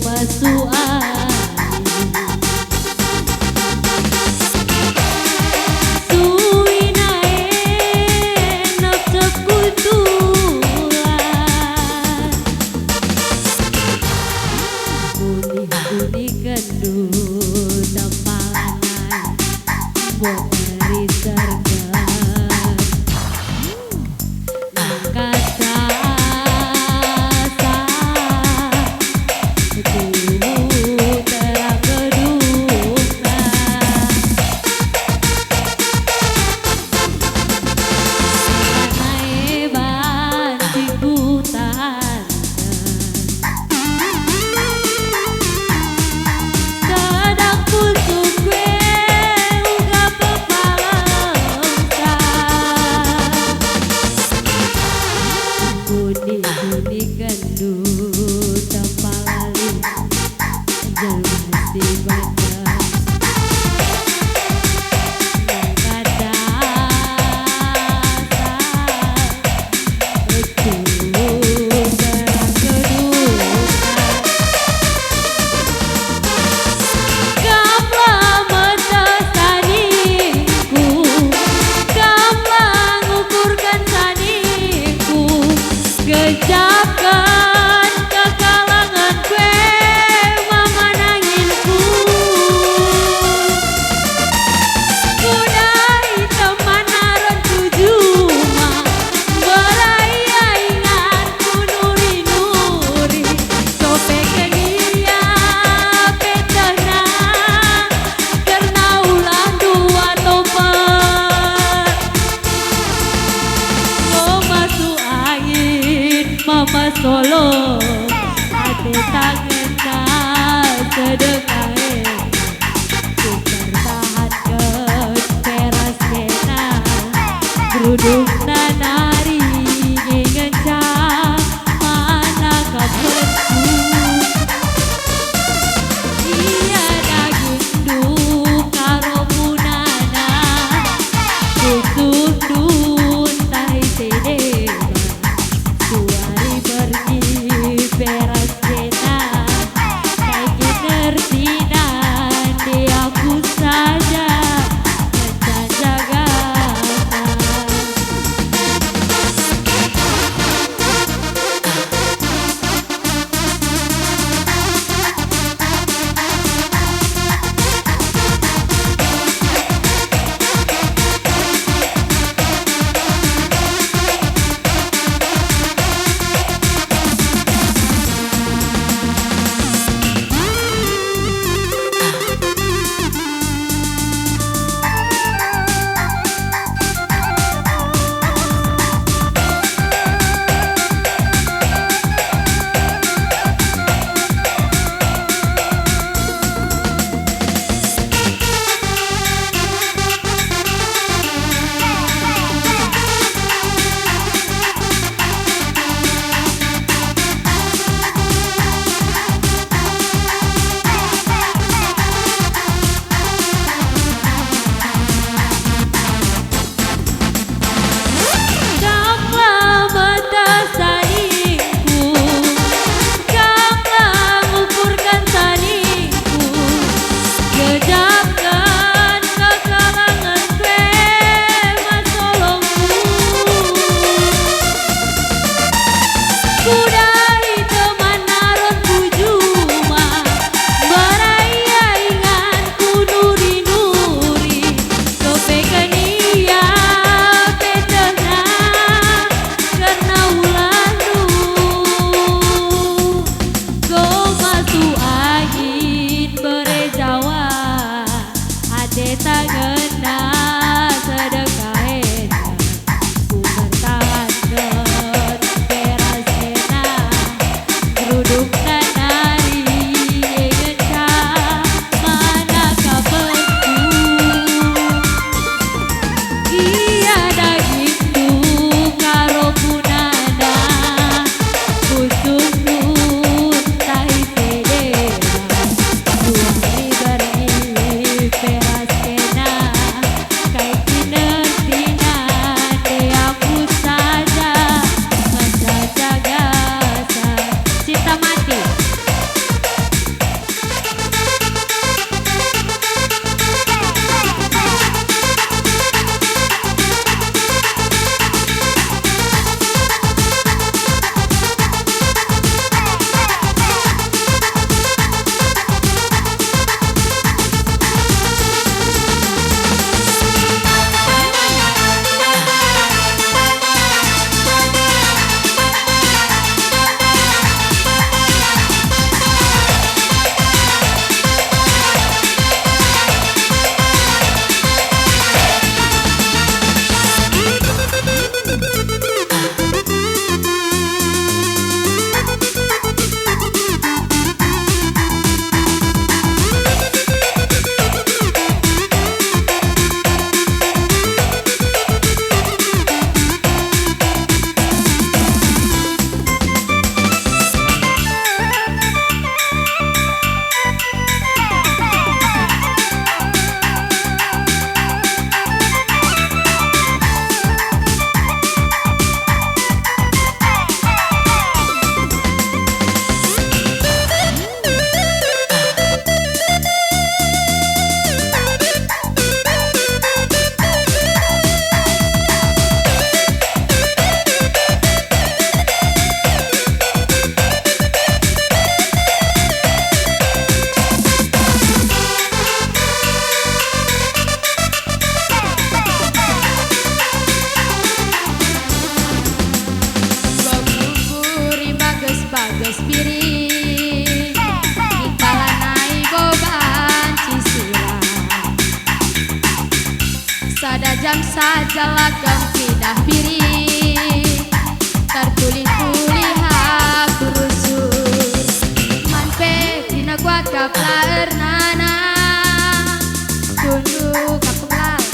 masuk Gejapkan kekalangan kue mama nanginku Kudai teman aron tujuma Beraya ingatku nuri-nuri Sopek dia petana Karena ulang dua topan Mau masuk angin Mama Solo hati tangan sedekah ku pertahankan teras kena geruduk nanari ngencang mana kabarku iya daging karo punana kusundun tahi sedeh Suari pergi peras kena kayak energi geus piring Ikalanai boban cisura Sada jam saja lagam pindah piring Tertulih-tulih aku rusur Manpe tina gua kaplaer nana Tunduk kapung laut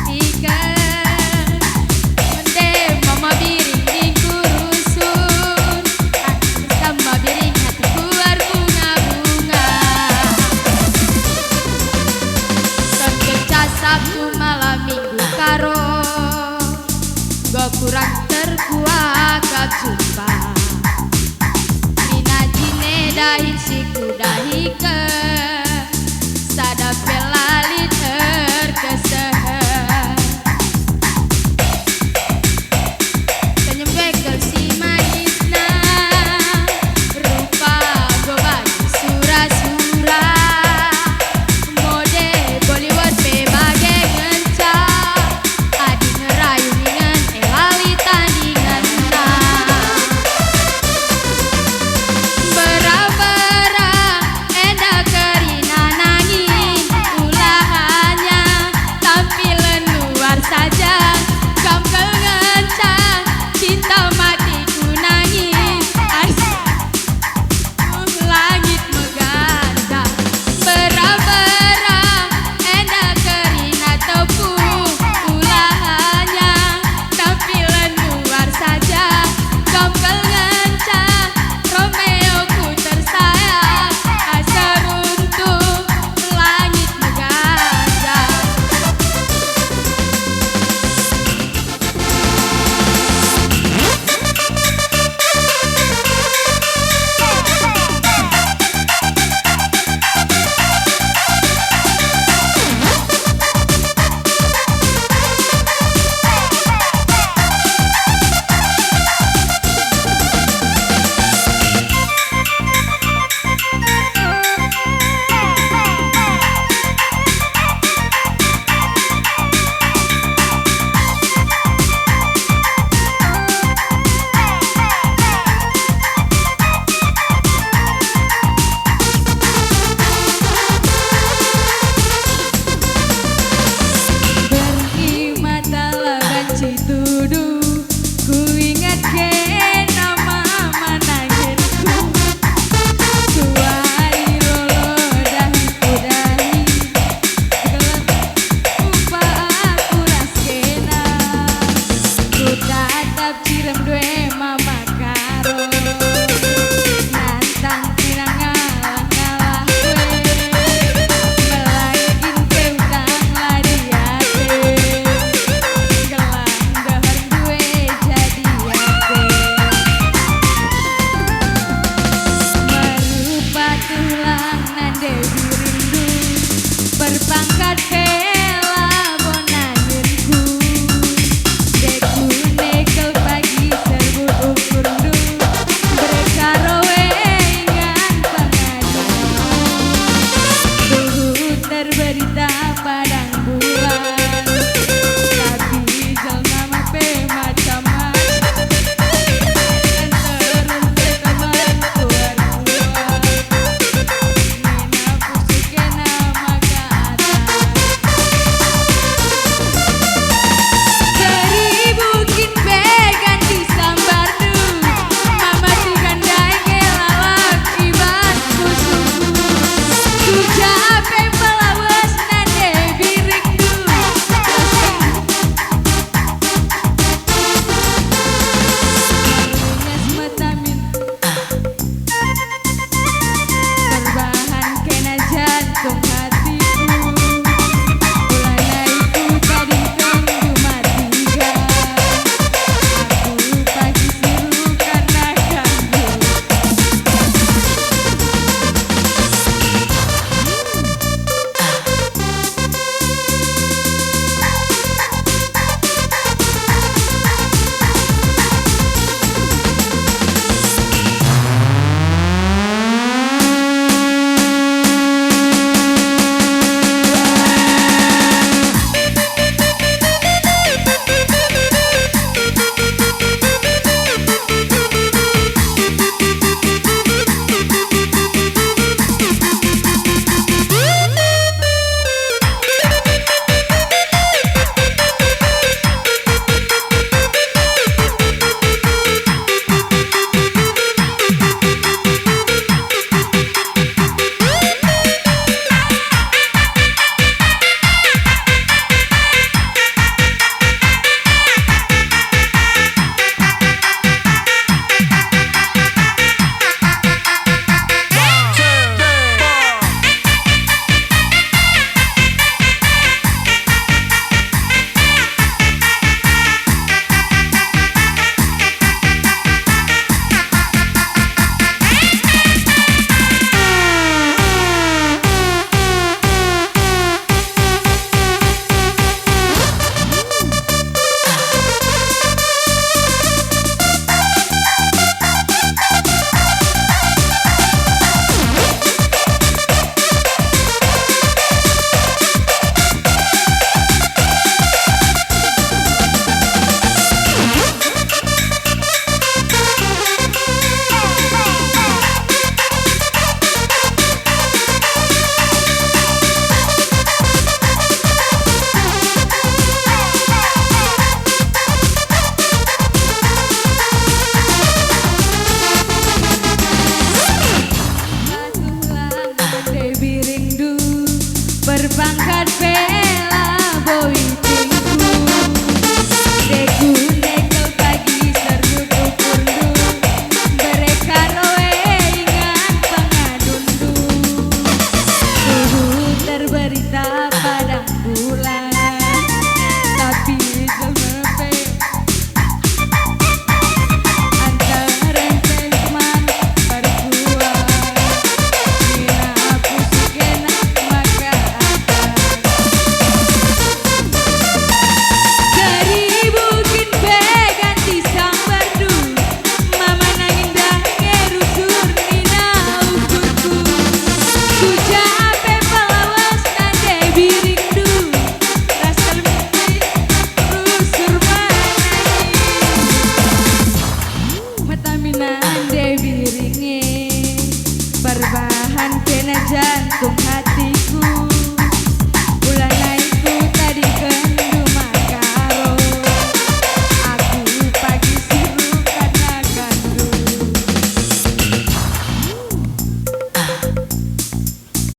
ikan Mende mama biring di kurusun Sama biring hati keluar bunga-bunga Dan kecasaku malam minggu karo Gak kurang terkuat kau jumpa Nina jine dahin siku dahike Sada pelali terkesehan Senyum bekel si manisna Rupa goban sura-sura Mode Bollywood bebage ngencang Adi ngerayu dengan elali tandingan Bera-bera enda kerina nangis Ulahannya tampilan luar saja Gampang ngencang cinta matiku nangis Langit meganda Bera-bera enda kerina tepung Ulahannya tampilan luar saja Gampang ngencang Romeo ku tersayang Asa runtuh langit meganda Berhi mata laban citudu Ku ingat ke nama manangirku Suai lolo dahi kudahi Gelap lupa aku raskena Ku tatap cirem due mama